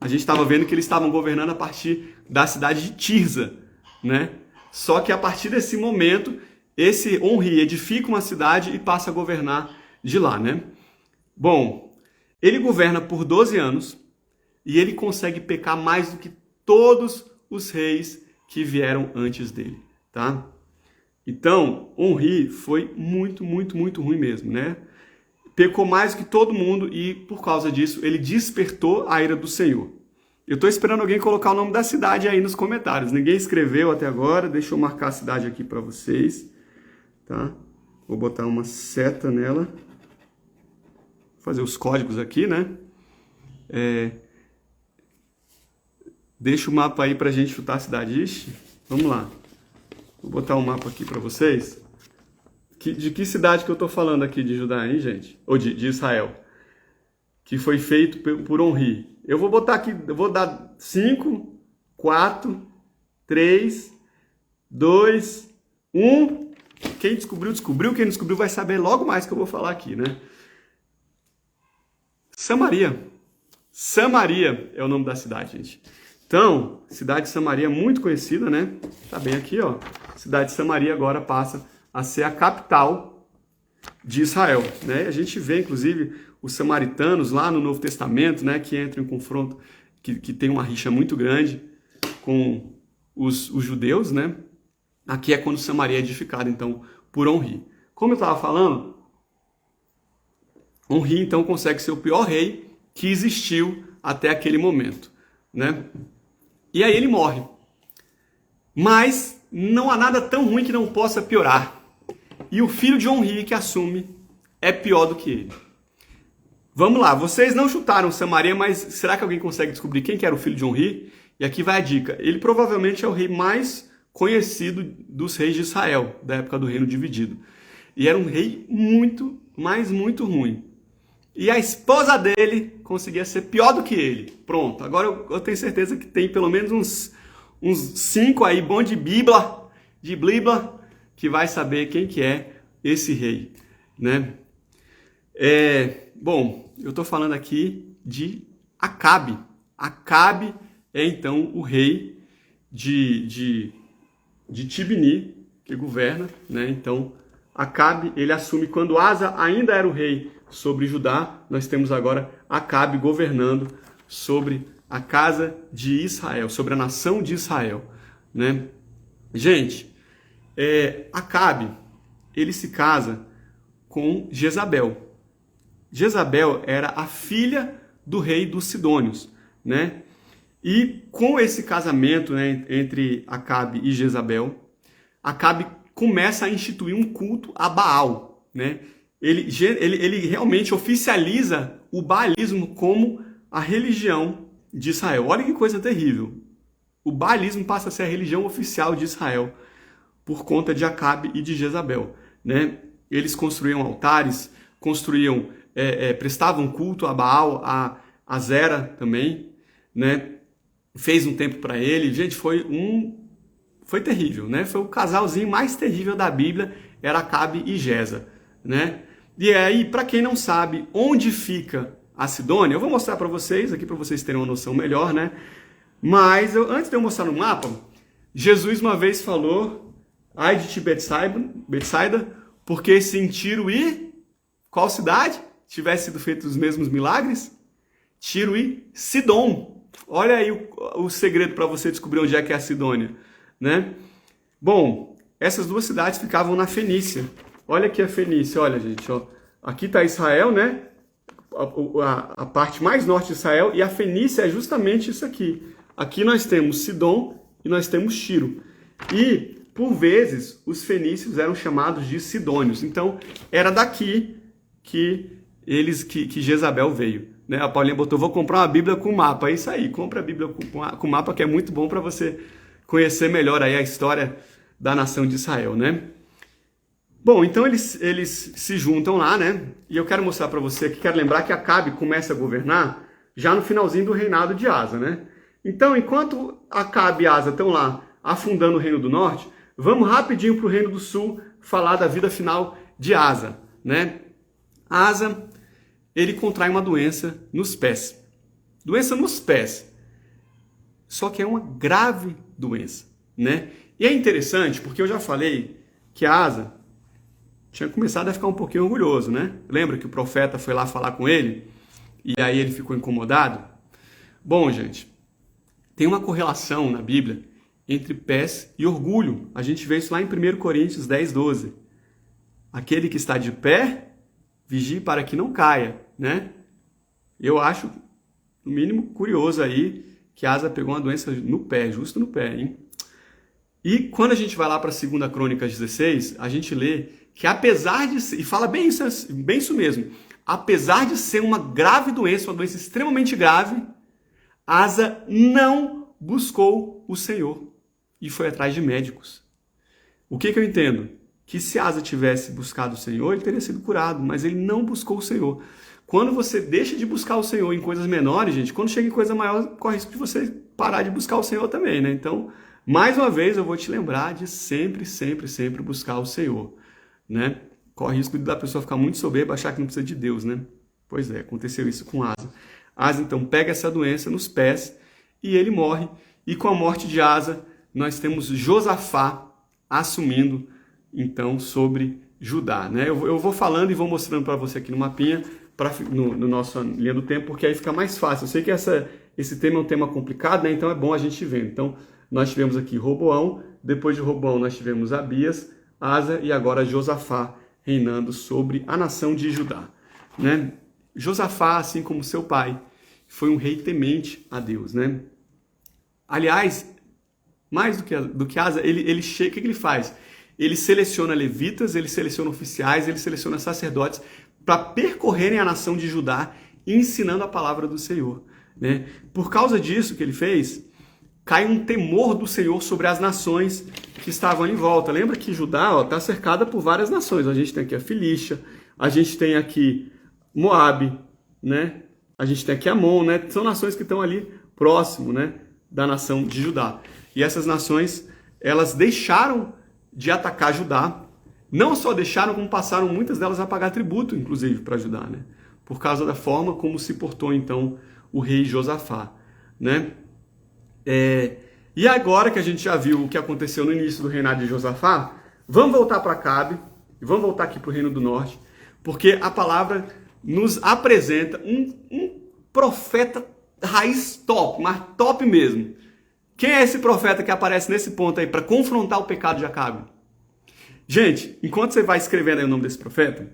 A gente estava vendo que eles estavam governando a partir da cidade de Tirza, né? Só que a partir desse momento, esse Omri edifica uma cidade e passa a governar de lá, né? Bom, ele governa por 12 anos e ele consegue pecar mais do que todos os reis que vieram antes dele, tá? Então, Omri foi muito, muito, muito ruim mesmo, né? Pecou mais do que todo mundo e, por causa disso, ele despertou a ira do Senhor. Eu estou esperando alguém colocar o nome da cidade aí nos comentários. Ninguém escreveu até agora. Deixa eu marcar a cidade aqui para vocês, tá? Vou botar uma seta nela. Vou fazer os códigos aqui, né? Deixa o mapa aí para a gente chutar a cidade. Ixi, vamos lá. Vou botar um mapa aqui para vocês. De que cidade que eu estou falando aqui de Judá, hein, gente? Ou de Israel. Que foi feito por Omri. Eu vou botar aqui, eu vou dar 5, 4, 3, 2, 1. Quem descobriu, descobriu. Quem não descobriu vai saber logo mais que eu vou falar aqui, né? Samaria. Samaria é o nome da cidade, gente. Então, cidade de Samaria muito conhecida, né? Tá bem aqui, ó. Cidade de Samaria agora passa a ser a capital de Israel, né? A gente vê, inclusive, os samaritanos lá no Novo Testamento, né? Que entram em confronto, que tem uma rixa muito grande com os judeus, né? Aqui é quando Samaria é edificada, então, por Omri. Como eu estava falando, Omri, então, consegue ser o pior rei que existiu até aquele momento, né? E aí ele morre. Mas não há nada tão ruim que não possa piorar. E o filho de Omri que assume é pior do que ele. Vamos lá, vocês não chutaram Samaria, mas será que alguém consegue descobrir quem que era o filho de Omri? E aqui vai a dica. Ele provavelmente é o rei mais conhecido dos reis de Israel, da época do reino dividido. E era um rei muito, mas muito ruim. E a esposa dele conseguia ser pior do que ele. Pronto, agora eu tenho certeza que tem pelo menos uns 5 aí, bom de Blibla, que vai saber quem que é esse rei, né? Bom, eu estou falando aqui de Acabe. Acabe é então o rei de Tibni, que governa, né? Então, Acabe, ele assume quando Asa ainda era o rei sobre Judá, nós temos agora Acabe governando sobre a casa de Israel, sobre a nação de Israel, né? Gente, Acabe, ele se casa com Jezabel. Jezabel era a filha do rei dos Sidônios, né? E com esse casamento, né, entre Acabe e Jezabel, Acabe começa a instituir um culto a Baal, né? Ele realmente oficializa o baalismo como a religião de Israel. Olha que coisa terrível. O baalismo passa a ser a religião oficial de Israel por conta de Acabe e de Jezabel, né? Eles construíam altares, prestavam culto a Baal, a Zera também, né? Fez um templo para ele. Gente, foi terrível, né? Foi o casalzinho mais terrível da Bíblia, era Acabe e Jeza, né? E aí, para quem não sabe onde fica a Sidônia, eu vou mostrar para vocês aqui para vocês terem uma noção melhor, né? Mas antes de eu mostrar no mapa, Jesus uma vez falou: "Ai de ti, Betsaida, porque sentiram e Qual cidade tivesse sido feito os mesmos milagres? Tiro e Sidom. Olha aí o segredo para você descobrir onde é que é a Sidônia, né? Bom, essas duas cidades ficavam na Fenícia. Olha aqui a Fenícia, olha, gente, ó. Aqui está Israel, né? A parte mais norte de Israel, e a Fenícia é justamente isso aqui. Aqui nós temos Sidom e nós temos Tiro. E, por vezes, os fenícios eram chamados de sidônios. Então, era daqui que Jezabel veio. Né? A Paulinha botou, vou comprar uma Bíblia com mapa. É isso aí, compra a Bíblia com mapa, que é muito bom para você conhecer melhor aí a história da nação de Israel, né? Bom, então eles se juntam lá, né? E eu quero mostrar para você aqui, quero lembrar que Acabe começa a governar já no finalzinho do reinado de Asa, né? Então, enquanto Acabe e Asa estão lá afundando o reino do norte, vamos rapidinho para o reino do sul falar da vida final de Asa, né? Asa, ele contrai uma doença nos pés. Doença nos pés. Só que é uma grave doença, né? E é interessante porque eu já falei que Asa tinha começado a ficar um pouquinho orgulhoso, né? Lembra que o profeta foi lá falar com ele e aí ele ficou incomodado? Bom, gente, tem uma correlação na Bíblia entre pés e orgulho. A gente vê isso lá em 1 Coríntios 10, 12. Aquele que está de pé, vigie para que não caia, né? Eu acho, no mínimo, curioso aí que Asa pegou uma doença no pé, justo no pé, hein? E quando a gente vai lá para 2 Crônicas 16, a gente lê que apesar de ser, e fala bem isso mesmo, apesar de ser uma grave doença, uma doença extremamente grave, Asa não buscou o Senhor e foi atrás de médicos. O que eu entendo? Que se Asa tivesse buscado o Senhor, ele teria sido curado, mas ele não buscou o Senhor. Quando você deixa de buscar o Senhor em coisas menores, gente, quando chega em coisa maior, corre o risco de você parar de buscar o Senhor também, né? Então, mais uma vez, eu vou te lembrar de sempre, sempre, sempre buscar o Senhor, né? Corre o risco da pessoa ficar muito soberba, achar que não precisa de Deus, né? Pois é, aconteceu isso com Asa. Asa, então, pega essa doença nos pés e ele morre. E com a morte de Asa, nós temos Josafá assumindo, então, sobre Judá, né? Eu vou falando e vou mostrando para você aqui no mapinha, no nosso linha do tempo, porque aí fica mais fácil. Eu sei que esse tema é um tema complicado, né? Então é bom a gente ver. Então, nós tivemos aqui Roboão, depois de Roboão nós tivemos Abias, Asa e agora Josafá reinando sobre a nação de Judá, né? Josafá, assim como seu pai, foi um rei temente a Deus, né? Aliás, mais do que Asa, ele chega, o que ele faz? Ele seleciona levitas, ele seleciona oficiais, ele seleciona sacerdotes para percorrerem a nação de Judá, ensinando a palavra do Senhor, né? Por causa disso que ele fez, cai um temor do Senhor sobre as nações que estavam em volta. Lembra que Judá está cercada por várias nações. A gente tem aqui a Filístia, a gente tem aqui Moabe, né? A gente tem aqui Amon, né? São nações que estão ali próximo, né, da nação de Judá. E essas nações, elas deixaram de atacar Judá. Não só deixaram, como passaram muitas delas a pagar tributo, inclusive, para Judá, né? Por causa da forma como se portou, então, o rei Josafá, né? E agora que a gente já viu o que aconteceu no início do reinado de Josafá, vamos voltar para Acabe, e vamos voltar aqui para o Reino do Norte, porque a palavra nos apresenta um profeta raiz top, mas top mesmo. Quem é esse profeta que aparece nesse ponto aí para confrontar o pecado de Acabe? Gente, enquanto você vai escrevendo aí o nome desse profeta,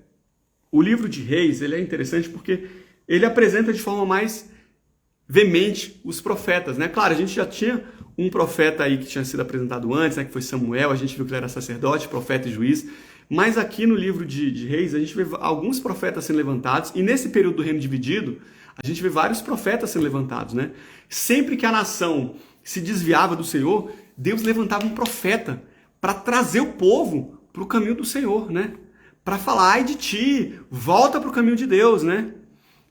o livro de Reis, ele é interessante porque ele apresenta de forma mais veemente os profetas, né? Claro, a gente já tinha um profeta aí que tinha sido apresentado antes, né? Que foi Samuel, a gente viu que ele era sacerdote, profeta e juiz, mas aqui no livro de Reis a gente vê alguns profetas sendo levantados, e nesse período do reino dividido, a gente vê vários profetas sendo levantados, né? Sempre que a nação se desviava do Senhor, Deus levantava um profeta para trazer o povo para o caminho do Senhor, né? Para falar, ai de ti, volta para o caminho de Deus, né?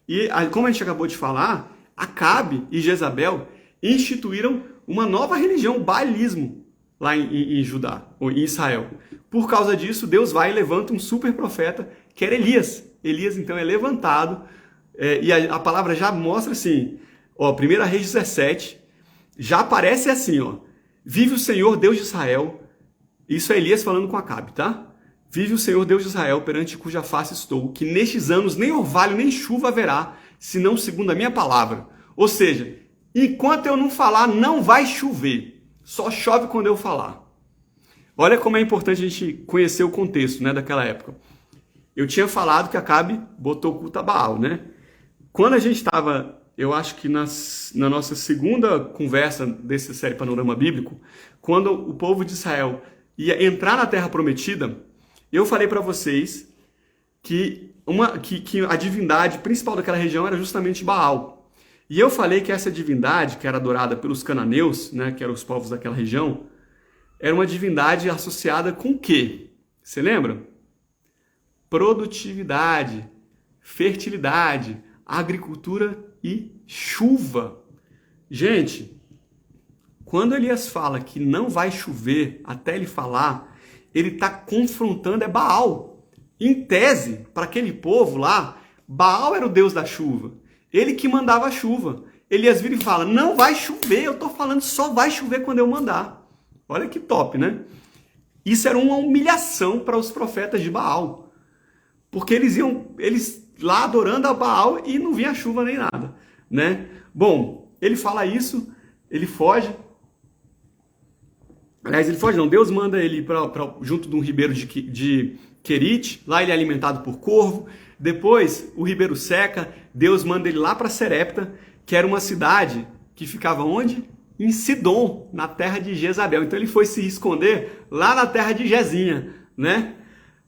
E como a gente acabou de falar, Acabe e Jezabel instituíram uma nova religião, o baalismo, lá em Judá, ou em Israel. Por causa disso, Deus vai e levanta um super profeta, que era Elias. Elias, então, é levantado, e a palavra já mostra assim, ó, 1 Reis 17, já aparece assim, ó, vive o Senhor, Deus de Israel. Isso é Elias falando com Acabe, tá? Vive o Senhor Deus de Israel, perante cuja face estou, que nestes anos nem orvalho nem chuva haverá, senão segundo a minha palavra. Ou seja, enquanto eu não falar, não vai chover. Só chove quando eu falar. Olha como é importante a gente conhecer o contexto, né, daquela época. Eu tinha falado que Acabe botou o culto a Baal, né? Quando a gente estava, eu acho que na nossa segunda conversa dessa série Panorama Bíblico, quando o povo de Israel ia entrar na Terra Prometida, eu falei para vocês que a divindade principal daquela região era justamente Baal. E eu falei que essa divindade, que era adorada pelos cananeus, né, que eram os povos daquela região, era uma divindade associada com o quê? Você lembra? Produtividade, fertilidade, agricultura e chuva. Gente, quando Elias fala que não vai chover até ele falar, ele está confrontando Baal. Em tese, para aquele povo lá, Baal era o deus da chuva. Ele que mandava a chuva. Elias vira e fala, não vai chover, eu estou falando só vai chover quando eu mandar. Olha que top, né? Isso era uma humilhação para os profetas de Baal. Porque eles lá adorando a Baal e não vinha chuva nem nada, né? Bom, ele fala isso, ele foge. Aliás, ele foge não, Deus manda ele junto de um ribeiro de Querite, lá ele é alimentado por corvo. Depois, o ribeiro seca, Deus manda ele lá para Serepta, que era uma cidade que ficava onde? Em Sidom, na terra de Jezabel. Então ele foi se esconder lá na terra de Jezinha, né?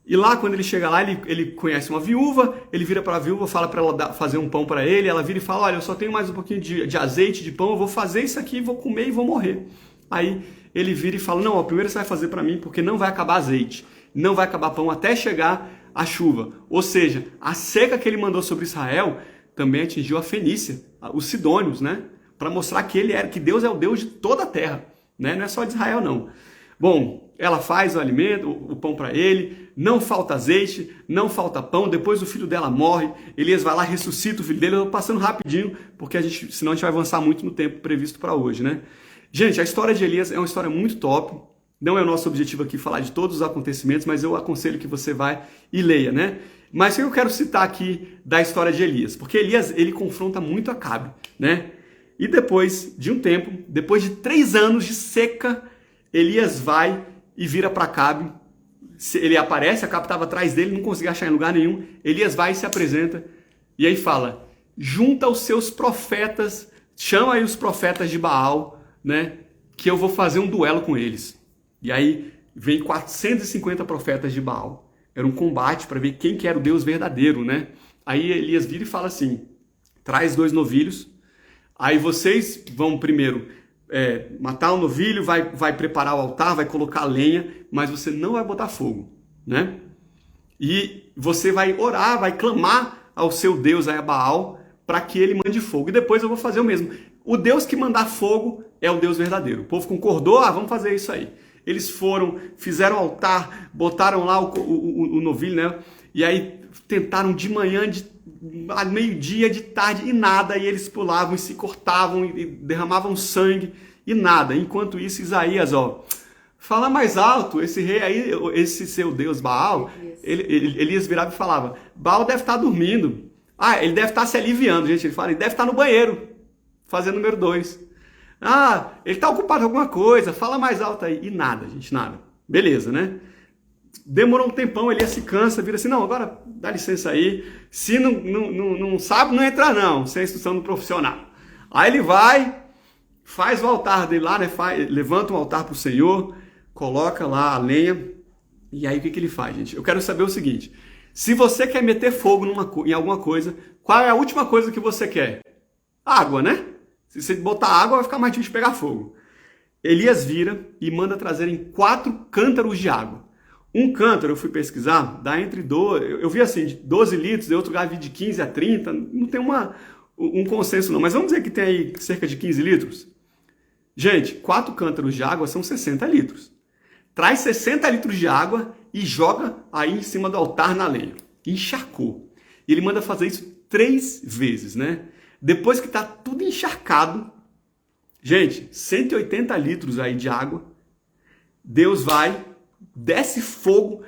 E lá, quando ele chega lá, ele conhece uma viúva, ele vira para a viúva, fala para ela fazer um pão para ele, ela vira e fala, olha, eu só tenho mais um pouquinho de azeite, de pão, eu vou fazer isso aqui, vou comer e vou morrer. Aí ele vira e fala, não, primeiro você vai fazer para mim, porque não vai acabar azeite, não vai acabar pão até chegar a chuva. Ou seja, a seca que ele mandou sobre Israel também atingiu a Fenícia, os sidônios, né? Para mostrar que Deus é o Deus de toda a terra, né? Não é só de Israel, não. Bom, ela faz o alimento, o pão para ele, não falta azeite, não falta pão, depois o filho dela morre, Elias vai lá, ressuscita o filho dele, eu estou passando rapidinho, porque senão a gente vai avançar muito no tempo previsto para hoje, né? Gente, a história de Elias é uma história muito top, não é o nosso objetivo aqui falar de todos os acontecimentos, mas eu aconselho que você vá e leia, né? Mas o que eu quero citar aqui da história de Elias? Porque Elias, ele confronta muito Acabe, né? E depois de um tempo, depois de 3 anos de seca, Elias vai e vira para Acabe. Ele aparece, Acabe estava atrás dele, não conseguia achar em lugar nenhum. Elias vai e se apresenta e aí fala, junta os seus profetas, chama aí os profetas de Baal, né, que eu vou fazer um duelo com eles. E aí vem 450 profetas de Baal. Era um combate para ver quem que era o Deus verdadeiro, né? Aí Elias vira e fala assim, traz 2 novilhos, aí vocês vão primeiro matar o novilho, vai preparar o altar, vai colocar lenha, mas você não vai botar fogo, né? E você vai orar, vai clamar ao seu Deus, a Baal, para que ele mande fogo. E depois eu vou fazer o mesmo. O Deus que mandar fogo é o Deus verdadeiro. O povo concordou, vamos fazer isso aí. Eles foram, fizeram o altar, botaram lá o novilho, né? E aí tentaram de manhã, a meio-dia, de tarde, e nada. E eles pulavam e se cortavam e derramavam sangue e nada. Enquanto isso, Isaías, fala mais alto, esse rei aí, esse seu Deus Baal, Elias virava e falava, Baal deve estar dormindo. Ele deve estar se aliviando, gente. Ele fala, ele deve estar no banheiro, fazendo número 2. Ele está ocupado com alguma coisa, fala mais alto aí. E nada, gente, nada. Beleza, né? Demorou um tempão, Elias se cansa, vira assim, não, agora dá licença aí. Se não sabe, não entra não, sem a instrução do profissional. Aí ele vai, faz o altar dele lá, né? Levanta um altar para o Senhor, coloca lá a lenha. E aí o que ele faz, gente? Eu quero saber o seguinte, se você quer meter fogo em alguma coisa, qual é a última coisa que você quer? Água, né? Se você botar água, vai ficar mais difícil de pegar fogo. Elias vira e manda trazerem 4 cântaros de água. Um cântaro, eu fui pesquisar, dá entre 12, eu vi assim, de 12 litros, de outro lugar vi de 15 a 30, não tem um consenso não, mas vamos dizer que tem aí cerca de 15 litros. Gente, 4 cântaros de água são 60 litros. Traz 60 litros de água e joga aí em cima do altar na lenha. Encharcou. E ele manda fazer isso 3 vezes, né? Depois que está tudo encharcado, gente, 180 litros aí de água, Deus vai, desce fogo,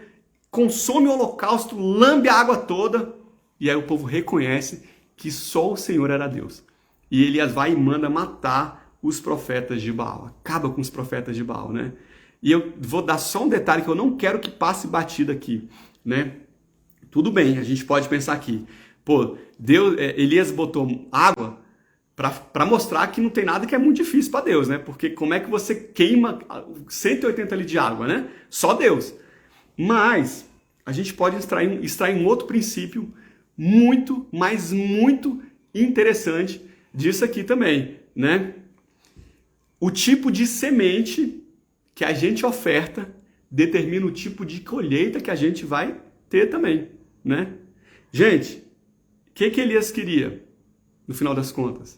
consome o holocausto, lambe a água toda, e aí o povo reconhece que só o Senhor era Deus. E Elias vai e manda matar os profetas de Baal, acaba com os profetas de Baal, né? E eu vou dar só um detalhe que eu não quero que passe batido aqui, né? Tudo bem, a gente pode pensar aqui, pô, Elias botou água para mostrar que não tem nada que é muito difícil para Deus, né? Porque como é que você queima 180 litros de água, né? Só Deus. Mas a gente pode extrair um outro princípio muito, mas muito interessante disso aqui também, né? O tipo de semente que a gente oferta determina o tipo de colheita que a gente vai ter também, né? Gente, o que Elias queria, no final das contas?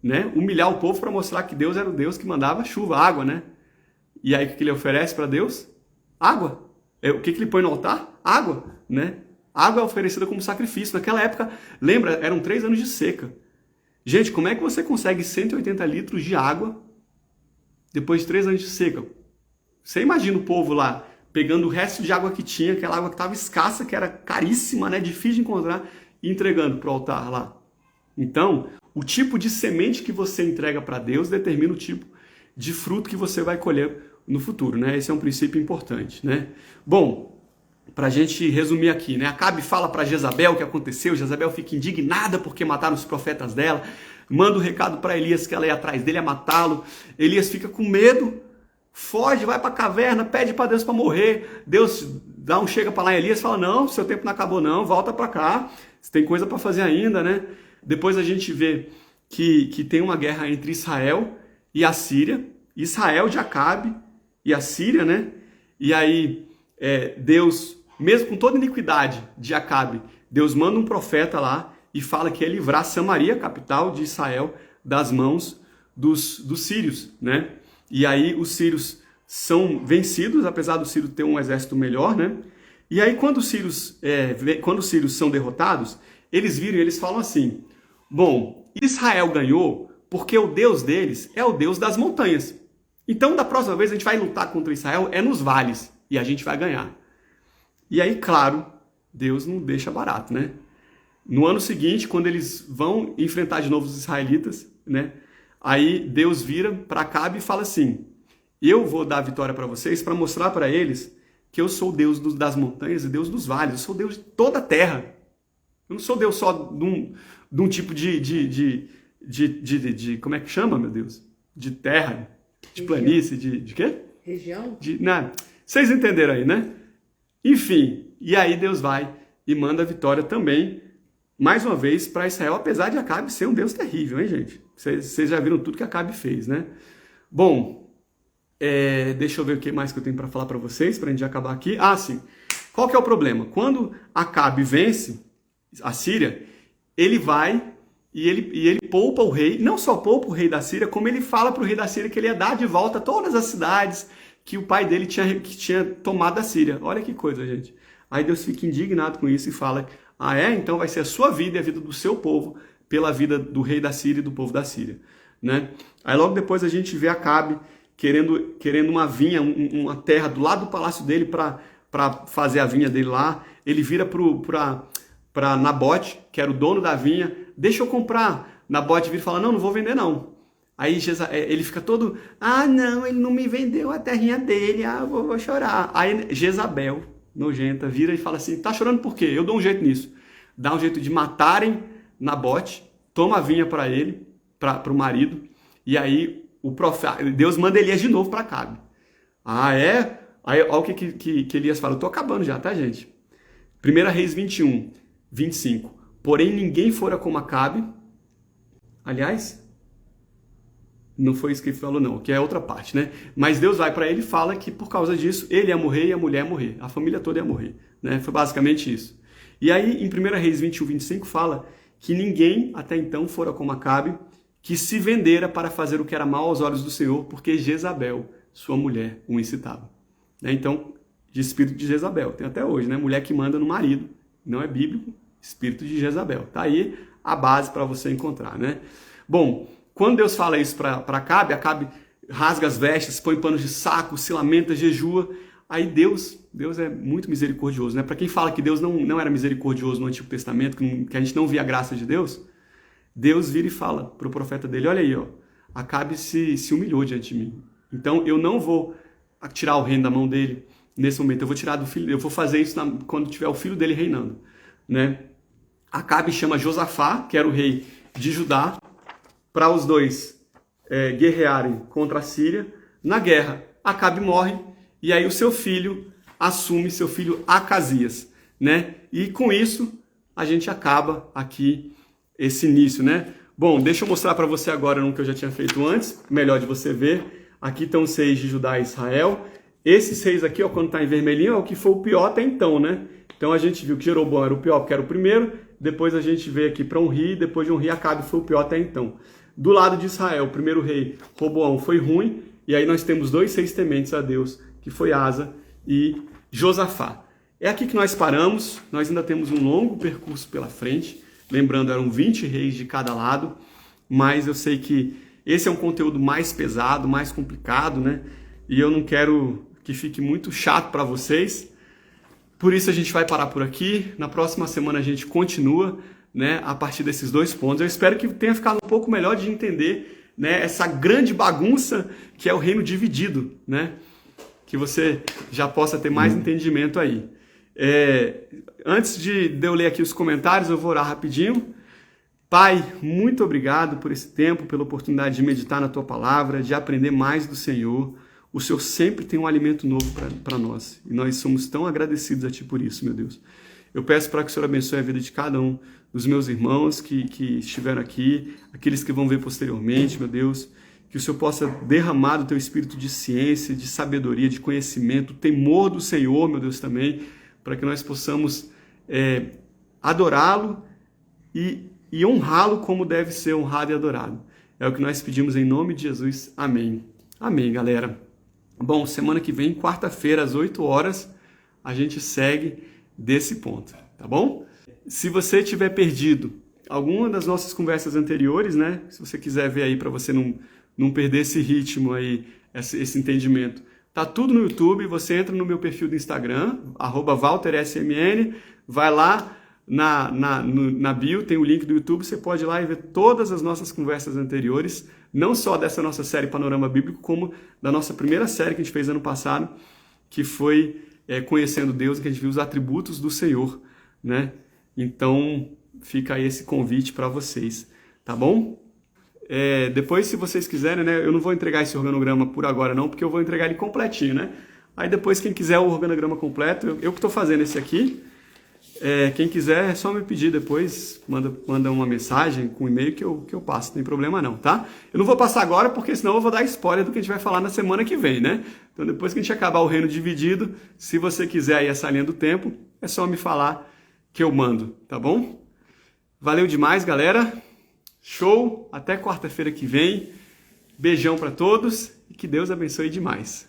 Né? Humilhar o povo para mostrar que Deus era o Deus que mandava chuva, água, né? E aí o que ele oferece para Deus? Água. O que ele põe no altar? Água, né? Água é oferecida como sacrifício. Naquela época, lembra, eram 3 anos de seca. Gente, como é que você consegue 180 litros de água depois de 3 anos de seca? Você imagina o povo lá, pegando o resto de água que tinha, aquela água que estava escassa, que era caríssima, né? Difícil de encontrar, e entregando para o altar lá. Então, o tipo de semente que você entrega para Deus determina o tipo de fruto que você vai colher no futuro, né? Esse é um princípio importante, né? Bom, para a gente resumir aqui, né? Acabe fala para Jezabel o que aconteceu, Jezabel fica indignada porque mataram os profetas dela, manda o recado para Elias que ela ia atrás dele a matá-lo, Elias fica com medo, foge, vai para a caverna, pede para Deus para morrer, Deus dá um chega para lá em Elias e fala, não, seu tempo não acabou não, volta para cá, você tem coisa para fazer ainda, né? Depois a gente vê que tem uma guerra entre Israel e a Síria, Israel de Acabe e a Síria, né? E aí Deus, mesmo com toda a iniquidade de Acabe, Deus manda um profeta lá e fala que ia livrar Samaria, capital de Israel, das mãos dos sírios, né? E aí os sírios são vencidos, apesar do Sírio ter um exército melhor, né? E aí quando os sírios são derrotados, eles viram e eles falam assim, bom, Israel ganhou porque o Deus deles é o Deus das montanhas. Então, da próxima vez, a gente vai lutar contra Israel nos vales e a gente vai ganhar. E aí, claro, Deus não deixa barato, né? No ano seguinte, quando eles vão enfrentar de novo os israelitas, né? Aí Deus vira para Acabe e fala assim, eu vou dar a vitória para vocês para mostrar para eles que eu sou Deus das montanhas e Deus dos vales, eu sou Deus de toda a terra. Eu não sou Deus só de um tipo de como é que chama, meu Deus? De terra, de planície, de quê? Região? Não, vocês entenderam aí, né? Enfim, e aí Deus vai e manda a vitória também, mais uma vez, para Israel, apesar de Acabe ser um Deus terrível, hein, gente? Vocês já viram tudo que Acabe fez, né? Bom, deixa eu ver o que mais que eu tenho para falar para vocês, para a gente acabar aqui. Ah, sim. Qual que é o problema? Quando Acabe vence a Síria, ele vai e ele poupa o rei, não só poupa o rei da Síria, como ele fala para o rei da Síria que ele ia dar de volta todas as cidades que o pai dele tinha tomado da Síria. Olha que coisa, gente. Aí Deus fica indignado com isso e fala, então vai ser a sua vida e a vida do seu povo pela vida do rei da Síria e do povo da Síria, né? Aí logo depois a gente vê Acabe querendo uma vinha, uma terra do lado do palácio dele para fazer a vinha dele lá. Ele vira para Nabote, que era o dono da vinha, deixa eu comprar. Nabote vira e fala, não vou vender não. Aí ele fica todo, não, ele não me vendeu a terrinha dele, vou chorar. Aí Jezabel, nojenta, vira e fala assim, tá chorando por quê? Eu dou um jeito nisso. Dá um jeito de matarem Nabote, toma a vinha para ele, para o marido, e aí Deus manda Elias de novo para Acabe. Aí olha o que Elias fala, eu tô acabando já, tá, gente? 1 Reis 21, 25. Porém, ninguém fora como Acabe. Aliás, não foi isso que ele falou, não, que é outra parte, né? Mas Deus vai para ele e fala que por causa disso, ele ia morrer e a mulher ia morrer. A família toda ia morrer, né? Foi basicamente isso. E aí, em 1 Reis 21, 25, fala que ninguém até então fora como Acabe, que se vendera para fazer o que era mal aos olhos do Senhor, porque Jezabel, sua mulher, o incitava. Então, de espírito de Jezabel, tem até hoje, né? Mulher que manda no marido, não é bíblico, espírito de Jezabel. Tá aí a base para você encontrar, né? Bom, quando Deus fala isso para Acabe, Acabe rasga as vestes, põe panos de saco, se lamenta, jejua. Aí Deus Deus é muito misericordioso, né? Para quem fala que Deus não era misericordioso no Antigo Testamento, que a gente não via a graça de Deus, Deus vira e fala para o profeta dele, olha aí, ó, Acabe se humilhou diante de mim. Então eu não vou tirar o reino da mão dele nesse momento, eu vou tirar do filho, eu vou fazer isso quando tiver o filho dele reinando, né? Acabe chama Josafá, que era o rei de Judá, para os dois guerrearem contra a Síria. Na guerra, Acabe morre, e aí o seu filho assume, seu filho Acasias, né? E com isso, a gente acaba aqui esse início, né? Bom, deixa eu mostrar para você agora um que eu já tinha feito antes, melhor de você ver. Aqui estão os reis de Judá e Israel. Esses reis aqui, ó, quando está em vermelhinho, é o que foi o pior até então, né? Então a gente viu que Jeroboão era o pior porque era o primeiro, depois a gente veio aqui para Onri, depois de Onri, Acabe foi o pior até então. Do lado de Israel, o primeiro rei, Roboão, foi ruim, e aí nós temos dois reis tementes a Deus, que foi Asa e Josafá. É aqui que nós paramos, nós ainda temos um longo percurso pela frente, lembrando, eram 20 reis de cada lado, mas eu sei que esse é um conteúdo mais pesado, mais complicado, né? E eu não quero que fique muito chato para vocês, por isso a gente vai parar por aqui. Na próxima semana a gente continua, né, a partir desses dois pontos. Eu espero que tenha ficado um pouco melhor de entender, né, essa grande bagunça que é o reino dividido, né? Que você já possa ter mais entendimento aí. Antes de eu ler aqui os comentários, eu vou orar rapidinho. Pai, muito obrigado por esse tempo, pela oportunidade de meditar na Tua Palavra, de aprender mais do Senhor. O Senhor sempre tem um alimento novo para nós. E nós somos tão agradecidos a Ti por isso, meu Deus. Eu peço para que o Senhor abençoe a vida de cada um dos meus irmãos que estiveram aqui, aqueles que vão ver posteriormente, meu Deus. Que o Senhor possa derramar do Teu Espírito de ciência, de sabedoria, de conhecimento, temor do Senhor, meu Deus, também, para que nós possamos adorá-lo e honrá-lo como deve ser honrado e adorado. É o que nós pedimos em nome de Jesus. Amém. Amém, galera. Bom, semana que vem, quarta-feira, às 8 horas, a gente segue desse ponto, tá bom? Se você tiver perdido alguma das nossas conversas anteriores, né? Se você quiser ver aí para você não perder esse ritmo aí, esse entendimento, tá tudo no YouTube. Você entra no meu perfil do Instagram, @WalterSMN, vai lá na bio, tem o link do YouTube, você pode ir lá e ver todas as nossas conversas anteriores, não só dessa nossa série Panorama Bíblico, como da nossa primeira série que a gente fez ano passado, que foi Conhecendo Deus, que a gente viu os atributos do Senhor, né? Então, fica aí esse convite para vocês, tá bom? Depois, se vocês quiserem, né, eu não vou entregar esse organograma por agora não, porque eu vou entregar ele completinho, né? Aí depois, quem quiser o organograma completo, eu que estou fazendo esse aqui, quem quiser é só me pedir depois, manda uma mensagem com e-mail que eu passo, não tem problema não, tá? Eu não vou passar agora porque senão eu vou dar spoiler do que a gente vai falar na semana que vem, né? Então depois que a gente acabar o reino dividido, se você quiser aí essa linha do tempo, é só me falar que eu mando, tá bom? Valeu demais, galera! Show! Até quarta-feira que vem. Beijão para todos e que Deus abençoe demais.